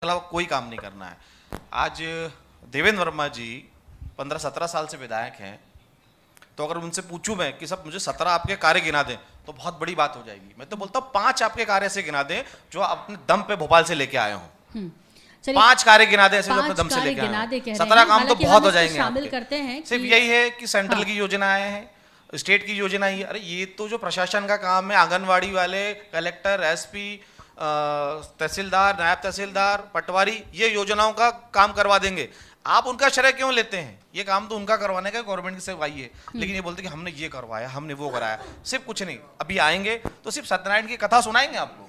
अलावा कोई काम नहीं करना है। आज देवेंद्र वर्मा जी 15-17 साल से विधायक हैं, तो अगर उनसे पूछूं मैं कि सब मुझे 17 आपके कार्य गिना दें तो बहुत बड़ी बात हो जाएगी। मैं तो बोलता हूँ 5 आपके कार्य से गिना दें जो अपने दम पे भोपाल से लेके आए हों। 5 कार्य गिना दें ऐसे जो अपने दम से लेके आए। 17 काम तो बहुत हो जाएंगे। शामिल करते हैं सिर्फ यही है कि सेंट्रल की योजनाएं हैं, स्टेट की योजना ही। अरे ये तो जो प्रशासन का काम है, आंगनवाड़ी वाले, कलेक्टर, एसपी, तहसीलदार, नायब तहसीलदार, पटवारी, ये योजनाओं का काम करवा देंगे। आप उनका श्रेय क्यों लेते हैं? ये काम तो उनका करवाने का गवर्नमेंट की सेवाई है, लेकिन ये बोलते कि हमने ये करवाया, हमने वो कराया। सिर्फ कुछ नहीं, अभी आएंगे तो सिर्फ सत्यनारायण की कथा सुनाएंगे आपको,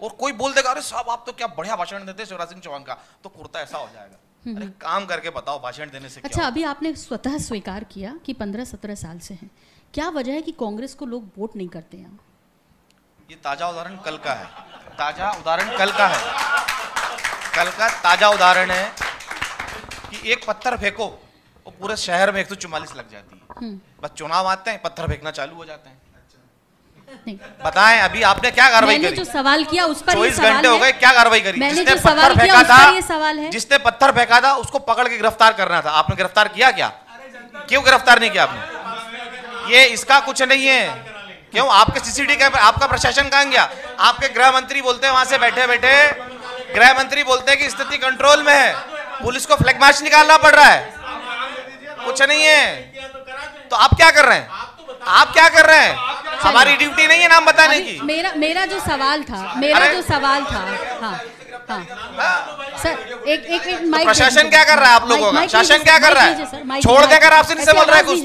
और कोई बोल देगा अरे साहब आप तो क्या बढ़िया भाषण देते शिवराज सिंह चौहान का, तो कुर्ता ऐसा हो जाएगा। अरे काम करके बताओ, भाषण देने से अच्छा, अभी आपने स्वतः स्वीकार किया कि 15-17 साल से हैं, क्या वजह है कि कांग्रेस को लोग वोट नहीं करते हैं? ये ताजा उदाहरण कल का है, ताजा उदाहरण कल का है, कल का ताजा उदाहरण है कि एक पत्थर फेंको वो पूरे शहर में 144 लग जाती है। बस चुनाव आते हैं, पत्थर फेंकना चालू हो जाते हैं। नहीं। बताएं अभी आपने क्या कार्रवाई करी? मैंने जो सवाल किया उस पर 24 घंटे हो गए, क्या कार्रवाई करी? मैंने जो सवाल किया उस पर ये सवाल है। जिसने पत्थर फेंका था उसको पकड़ के गिरफ्तार करना था, आपने गिरफ्तार किया क्या? क्यों गिरफ्तार नहीं किया आपने? ये इसका कुछ नहीं है। क्यों? आपके सीसीटीवी कैमरे, आपका प्रशासन कहां गया? आपके गृह मंत्री बोलते हैं वहां से बैठे बैठे, गृह मंत्री बोलते हैं कि स्थिति कंट्रोल में है, पुलिस को फ्लैग मार्च निकालना पड़ रहा है। कुछ नहीं है तो आप क्या कर रहे हैं? आप क्या कर रहे हैं? हमारी ड्यूटी नहीं है नाम बताने की। मेरा जो सवाल था, हाँ सर, एक माइक। प्रशासन क्या कर रहा है आप लोगों का? शासन क्या कर रहा है? छोड़ दें, अगर आपसे नहीं संभल रहा है कुछ,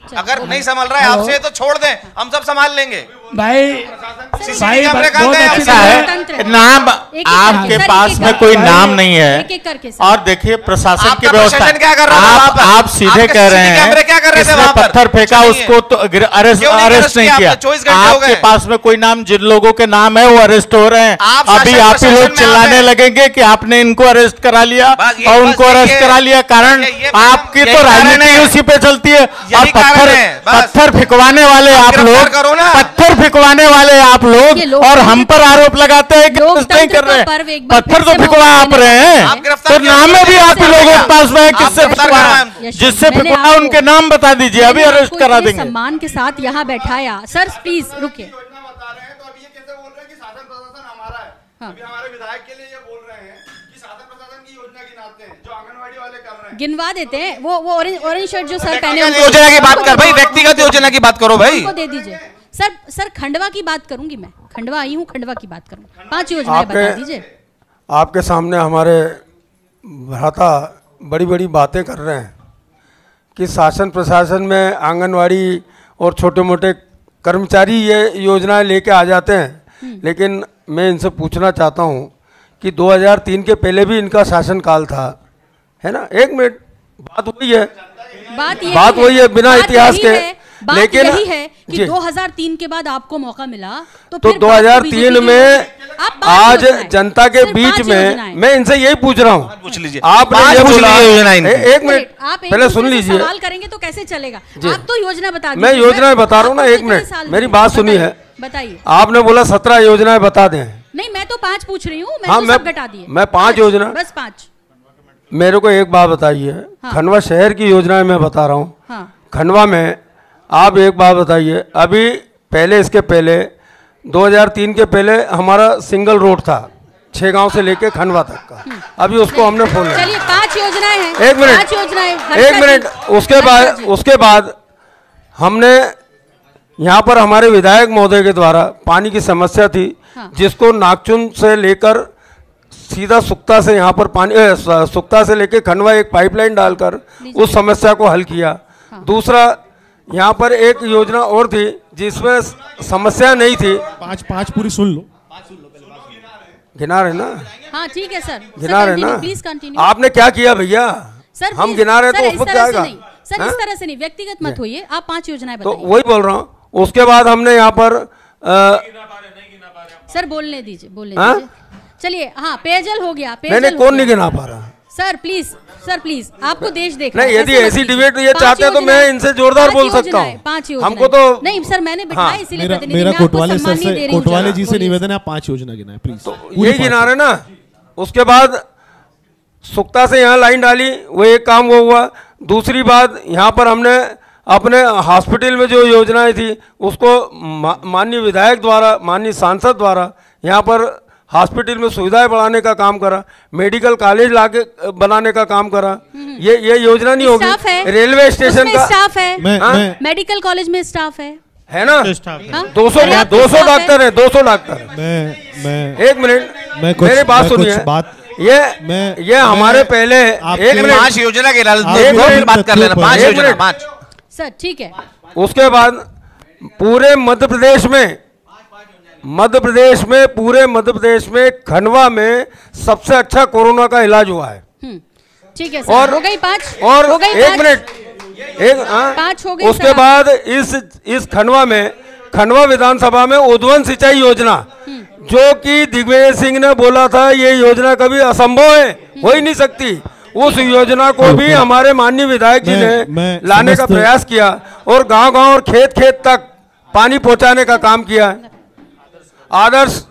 अगर नहीं संभल रहा है आपसे तो छोड़ दें, हम सब संभाल लेंगे। भाई बहुत अच्छा है, नाम आपके पास में कोई नाम नहीं है। और देखिए प्रशासन की व्यवस्था क्या कर रहा है? आप सीधे कह रहे हैं किसने पत्थर फेंका उसको तो अरेस्ट नहीं किया। आपके पास में कोई नाम, जिन लोगों के नाम है वो अरेस्ट हो रहे हैं। अभी आप ही लोग चिल्लाने लगेंगे कि आपने इनको अरेस्ट करा लिया और उनको अरेस्ट करा लिया, कारण आपकी तो राजनीति उसी पे चलती है। और पत्थर फेंकवाने वाले आप लोग, पत्थर फेंकवाने वाले आप लोग, और हम पर आरोप लगाते हैं कि नहीं कर रहे हैं। पत्थर तो फेंकवा आप रहे हैं, तो नाम भी आप लोगों के पास में किससे फेंकवाया, जिससे फेंकवाया उनके नाम बता दीजिए, अभी अरेस्ट करा देंगे। सम्मान के साथ यहाँ बैठाया। सर प्लीज रुकिए। हमारे विधायक के लिए ये बोल रहे हैं कि शासन प्रशासन की योजना गिनाते हैं जो आंगनवाड़ी वाले कर रहे हैं, गिनवा देते हैं। वो ऑरेंज शर्ट जो सर पहने, योजना की बात कर भाई, व्यक्तिगत योजना की बात करो भाई, उनको दे दीजिए। सर खंडवा की बात करूंगी मैं, खंडवा आई हूँ, खंडवा की बात करूँ। 5 योजनाएं बता दीजिए। आपके सामने हमारे भ्राता बड़ी बड़ी बातें कर रहे हैं कि शासन प्रशासन में आंगनवाड़ी और छोटे मोटे कर्मचारी ये योजनाएं लेके आ जाते हैं, लेकिन मैं इनसे पूछना चाहता हूं कि 2003 के पहले भी इनका शासन काल था, है ना? 1 मिनट, बात वही है, बात वही है, बिना इतिहास के। लेकिन यही है कि 2003 के बाद आपको मौका मिला तो 2003 में आज जनता के बीच में मैं इनसे यही पूछ रहा हूँ, पूछ लीजिए। आपने ये बोला, 1 मिनट पहले सुन लीजिए, सवाल करेंगे तो कैसे चलेगा? आप तो योजना बता दीजिए। मैं योजनाएं बता रहा हूँ ना, 1 मिनट मेरी बात सुनी है, बताइए। आपने बोला 17 योजनाएं बता दें। नहीं, मैं तो 5 पूछ रही हूँ, हाँ, सब घटा दिए। मैं 5 योजना, बस 5। मेरे को एक बात बताइए, खंडवा शहर की योजनाएं मैं बता रहा हूँ। खंडवा में आप एक बात बताइए, अभी पहले, इसके पहले 2003 के पहले हमारा सिंगल रोड था 6 गांव से लेके खंडवा तक का, अभी उसको हमने खोल लिया। चलिए 5 योजनाएं हैं, 1 मिनट, 5 योजनाएं, 1 मिनट। उसके बाद हमने यहाँ पर हमारे विधायक महोदय के द्वारा पानी की समस्या थी, जिसको नागचुन से लेकर सीधा सुक्ता से यहाँ पर पानी, सुक्ता से लेके खंडवा एक पाइपलाइन डालकर उस समस्या को हल किया। दूसरा, यहाँ पर एक योजना और थी जिसमें समस्या नहीं थी। 5 पूरी सुन लो, गिना रहे ना? हाँ ठीक है सर, गिना रहे ना? Please continue. आपने क्या किया भैया? सर हम गिना रहे तो उस वक्त आएगा। सर इस तरह से नहीं, व्यक्तिगत मत होइए, आप 5 योजनाएं बताइए। तो वही बोल रहा हूँ। उसके बाद हमने यहाँ पर सर बोलने दीजिए। चलिए, हाँ पेयजल हो गया। मैंने कौन नहीं गिना पा रहा? सर प्लीज आपको देश देखना नहीं, यदि ऐसी डिबेट ये चाहते हैं तो मैं इनसे जोरदार बोल सकता हूँ। 5 योजना हमको तो नहीं सर, मैंने बिठाया इसीलिए मेरा कोटवाले जी से निवेदन है, आप 5 योजना गिनाएं प्लीज। यही गिना रहे ना? उसके बाद सुक्ता से यहाँ लाइन डाली, वो एक काम वो हुआ। दूसरी बात, यहाँ पर हमने अपने हॉस्पिटल में जो योजनाएं थी उसको माननीय विधायक द्वारा, माननीय सांसद द्वारा यहाँ पर हॉस्पिटल में सुविधाएं बढ़ाने का काम करा, मेडिकल कॉलेज लाके बनाने का काम करा। ये योजना नहीं होगी। रेलवे स्टेशन का स्टाफ है, मेडिकल कॉलेज में स्टाफ है ना, 200 डॉक्टर है, 200 डॉक्टर। एक मिनट मेरी बात सुनिए। ये हमारे पहले एक मिनट 5 योजना के बात कर लेना, 5 योजना 5 सर, ठीक है। उसके बाद पूरे मध्य प्रदेश में खंडवा में सबसे अच्छा कोरोना का इलाज हुआ है। ठीक है सर, और हो गई 5 और हो गई एक मिनट 5 हो गई। उसके बाद इस खंडवा विधानसभा में उद्वन सिंचाई योजना, जो कि दिग्विजय सिंह ने बोला था ये योजना कभी असंभव है, हो ही नहीं सकती, उस योजना को भी हमारे माननीय विधायक जी ने लाने का प्रयास किया और गांव-गांव और खेत-खेत तक पानी पहुंचाने का काम किया। आदर्श,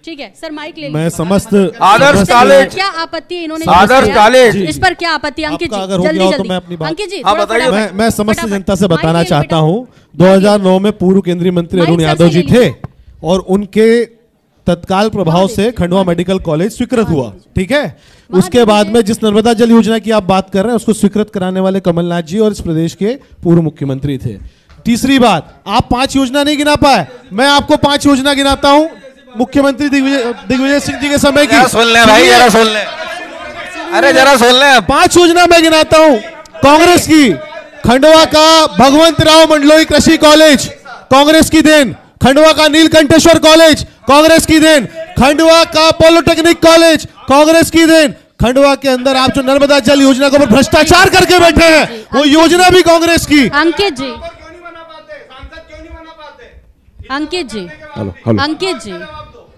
ठीक है सर, माइक ले मैं समस्त आदर्श कॉलेज, क्या आपत्ति है इन्होंने? आदर्श कॉलेज, इस पर क्या आपत्ति? अंकित जी जल्दी अंकित जी बताइए। मैं समस्त जनता से बताना चाहता हूं, 2009 में पूर्व केंद्रीय मंत्री अरुण यादव जी थे और उनके तत्काल प्रभाव से खंडवा मेडिकल कॉलेज स्वीकृत हुआ। ठीक है, उसके बाद में जिस नर्मदा जल योजना की आप बात कर रहे हैं उसको स्वीकृत कराने वाले कमलनाथ जी और इस प्रदेश के पूर्व मुख्यमंत्री थे। तीसरी बात, आप 5 योजना नहीं गिना पाए, मैं आपको 5 योजना गिनाता हूं मुख्यमंत्री दिग्विजय सिंह जी के समय की। सुन ले भाई, जरा सुन ले, अरे जरा सुन ले। 5 योजना मैं गिनाता हूं कांग्रेस की। खंडवा का भगवंत राव मंडलोई कृषि कॉलेज कांग्रेस की देन, खंडवा का नीलकंठेश्वर कॉलेज कांग्रेस की देन, खंडवा का पॉलिटेक्निक कॉलेज कांग्रेस की देन, खंडवा के अंदर आप जो नर्मदा जल योजना के ऊपर भ्रष्टाचार करके बैठे हैं वो योजना भी कांग्रेस की। अंकित जी, अंकित जी, अंकित जी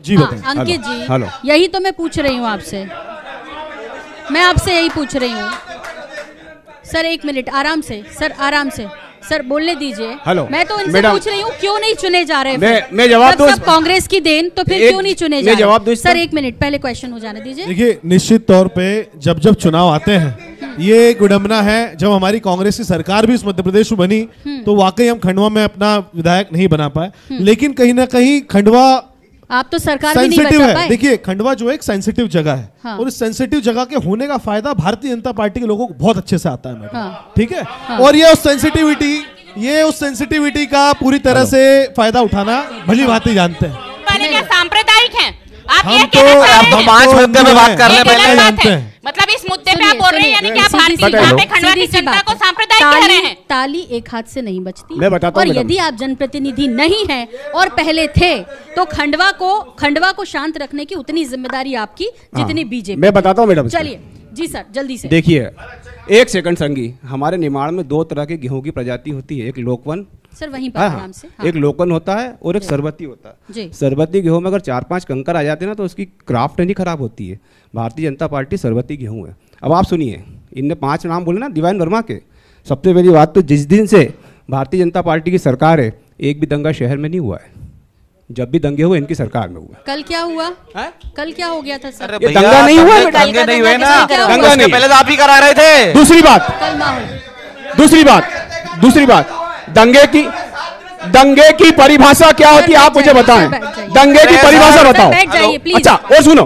जी बताएं। अंकित जी, यही तो मैं पूछ रही हूँ आपसे, मैं आपसे यही पूछ रही हूँ। सर 1 मिनट, आराम से सर, आराम से सर, बोलने दीजिए। मैं तो इनसे पूछ रही हूँ क्यों नहीं चुने जा रहे? मैं जवाब दूं। सब कांग्रेस की देन तो फिर क्यों नहीं चुने जा रहे? सर 1 मिनट, पहले क्वेश्चन हो जाने दीजिए। देखिए, निश्चित तौर पे जब चुनाव आते हैं, ये एक विडंबना है, जब हमारी कांग्रेस की सरकार भी इस मध्य प्रदेश में बनी तो वाकई हम खंडवा में अपना विधायक नहीं बना पाए, लेकिन कहीं ना कहीं खंडवा आप तो सरकार भी नहीं सेंसिटिव बचा पाए। है। देखिए, खंडवा जो एक सेंसिटिव जगह है, हाँ। और इस सेंसिटिव जगह के होने का फायदा भारतीय जनता पार्टी के लोगों को बहुत अच्छे से आता है मैडम। हाँ। ठीक है, हाँ। और ये उस सेंसिटिविटी का पूरी तरह से फायदा उठाना भली भांति जानते हैं। क्या सांप्रदायिक हैं आप? हम ये तो कहना चाह रहे हैं? 5 मुद्दे पे बात कर ले पहले। जानते हैं। मतलब इस मुद्दे पे आप बोल रहे हैं यानी कि आप भारतीय यहाँ पे खंडवा की जनता को सांप्रदायिक कह रहे हैं? ताली एक हाथ से नहीं बजती। मैं बताता और हूं यदि आप जनप्रतिनिधि नहीं हैं और पहले थे तो खंडवा को शांत रखने की उतनी जिम्मेदारी आपकी जितनी बीजेपी। मैं बताता हूँ मैडम। चलिए जी सर, जल्दी से देखिए, 1 सेकंड संगी, हमारे निमाड़ में 2 तरह की गेहूं की प्रजाति होती है, एक लोकवन सर, वहीं पर आराम से। हाँ। एक लोकन होता है और एक सरबती होता है। सरबती गेहूं में अगर 4-5 कंकर आ जाते हैं ना तो उसकी क्राफ्ट नहीं खराब होती है। भारतीय जनता पार्टी सरबती गेहूं है। अब आप सुनिए, इनने 5 नाम बोले ना दिवान वर्मा के। सबसे पहली बात तो जिस दिन से भारतीय जनता पार्टी की सरकार है, एक भी दंगा शहर में नहीं हुआ है। जब भी दंगे हुए इनकी सरकार में हुआ। कल क्या हुआ? कल क्या हो गया था सर? ये दंगा नहीं हुआ, दंगे नहीं हुए ना, दंगा नहीं, पहले तो आप ही करा रहे थे। दूसरी बात, दंगे की परिभाषा क्या होती है आप मुझे बताएं। दंगे की परिभाषा बताओ। अच्छा, और सुनो,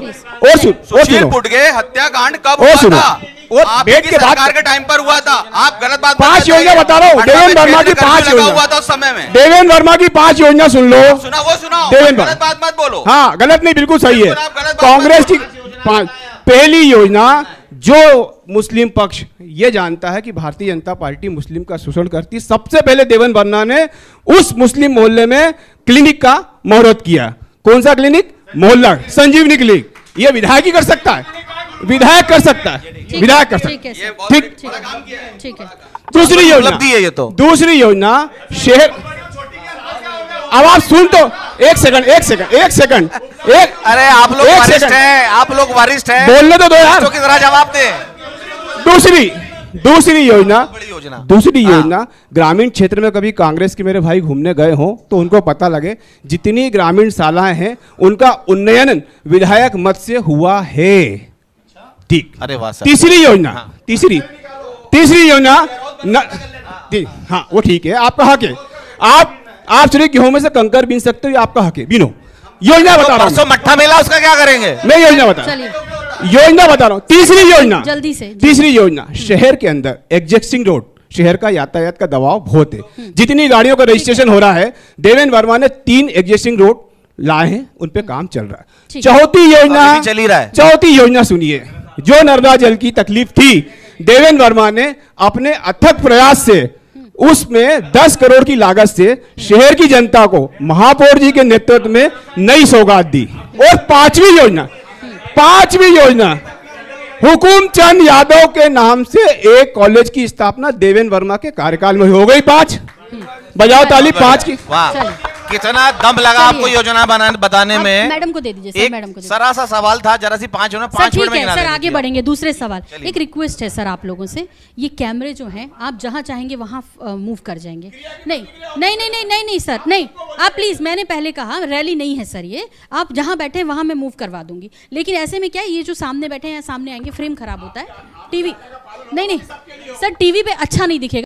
फुट गए हत्याकांड कब हुआ था? और बैठ के बात के टाइम पर हुआ था। आप गलत बात 5 योजना बता रहा हूँ। देवेंद्र वर्मा की 5 योजना हुआ था उस समय में। देवेंद्र वर्मा की 5 योजना सुन लो। सुनाओ, गलत बात मत बोलो। हाँ, गलत नहीं, बिल्कुल सही है। कांग्रेस की पहली योजना, जो मुस्लिम पक्ष ये जानता है कि भारतीय जनता पार्टी मुस्लिम का शोषण करती, सबसे पहले देवेंद्र वर्मा ने उस मुस्लिम मोहल्ले में क्लिनिक का मुहूर्त किया। कौन सा क्लिनिक? मोहल्ला संजीवनी क्लिनिक। ये विधायक ही कर सकता है, विधायक कर सकता है, विधायक कर सकता है। ठीक है। दूसरी योजना है ये तो। दूसरी योजना शहर। अब आप सुन तो, एक सेकंड। अरे आप लोग वरिष्ठ हैं, बोलने तो दो यार, की तरह जवाब दे। दूसरी योजना ग्रामीण क्षेत्र में कभी कांग्रेस के मेरे भाई घूमने गए हों तो उनको पता लगे जितनी ग्रामीण शालाएं हैं उनका उन्नयन विधायक मत से हुआ है। ठीक। अरे वाह। तीसरी योजना, तीसरी योजना हाँ वो ठीक है, आपका हक है। आप सिर्फ गेहूं में से कंकर बीन सकते हो, आपका हक है, बीनो। योजना बता रहा हूँ, मट्ठा मेला उसका क्या करेंगे? मैं योजना बता रहा हूँ। तीसरी योजना, जल्दी से तीसरी योजना, शहर के अंदर एग्जिस्टिंग रोड, शहर का यातायात का दबाव बहुत है, जितनी गाड़ियों का रजिस्ट्रेशन हो रहा है, देवेंद्र वर्मा ने 3 एग्जिस्टिंग रोड लाए हैं, उन पे काम चल रहा है। चौथी योजना चल ही रहा है। चौथी योजना सुनिए, जो नर्मदा जल की तकलीफ थी, देवेंद्र वर्मा ने अपने अथक प्रयास से उसमें 10 करोड़ की लागत से शहर की जनता को महापौर जी के नेतृत्व में नई सौगात दी। और पांचवी योजना हुकुम चंद यादव के नाम से एक कॉलेज की स्थापना देवेंद्र वर्मा के कार्यकाल में हो गई। 5 बजाओ ताली 5 की। वाह, कितना दम लगा आपको योजना बताने में। मैडम को दे दीजिए सर, मैडम को सरा सा सवाल था, जरा सी 5 मिनट में सर आगे बढ़ेंगे। दूसरे सवाल, एक रिक्वेस्ट है सर आप लोगों से, ये कैमरे जो हैं आप जहां चाहेंगे वहां मूव कर जाएंगे। नहीं सर, नहीं, आप प्लीज, मैंने पहले कहा रैली नहीं है सर, ये आप जहां बैठे वहां मैं मूव करवा दूंगी, लेकिन ऐसे में क्या ये जो सामने बैठे हैं सामने आएंगे, फ्रेम खराब होता है, टीवी नहीं सर, टीवी पे अच्छा नहीं दिखेगा।